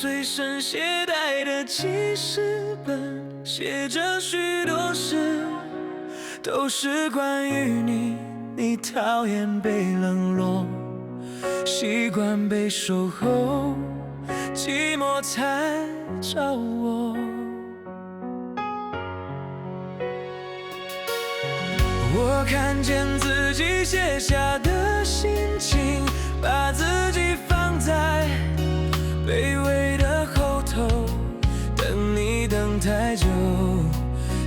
随身携带的记事本，写着许多事，都是关于你。你讨厌被冷落，习惯被守候，寂寞才找我。我看见自己写下的心情，把自己放在卑微的后头，等你等太久，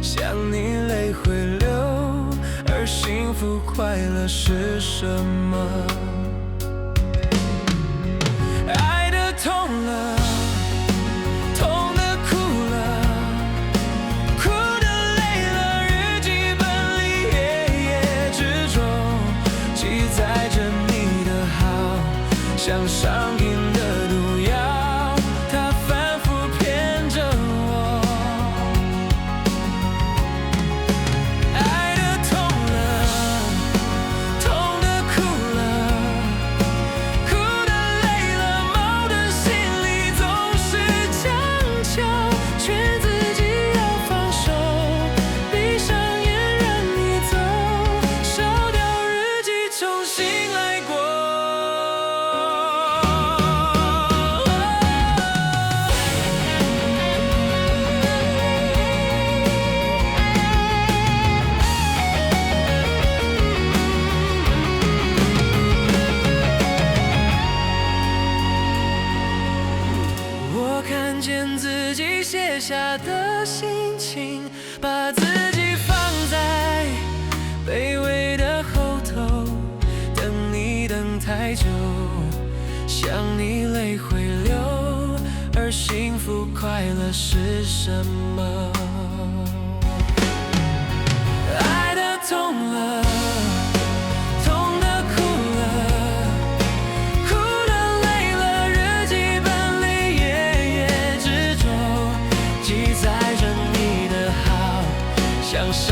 想你泪会流，而幸福快乐是什么？爱的痛了，痛的哭了，哭的累了，日记本里夜夜执着，记载着你的好，像上瘾的毒药，它反复骗着我。爱的痛了，痛的哭了，哭的累了，矛盾心里总是强求，劝自己要放手，闭上眼让你走，烧掉日记重新来过。我看见自己写下的心情，把自己放在卑微的后头，等你等太久，想你泪会流，而幸福快乐是什么？爱的痛了，痛的哭了，哭的累了，日记本里夜夜执着，记载着你的好，像上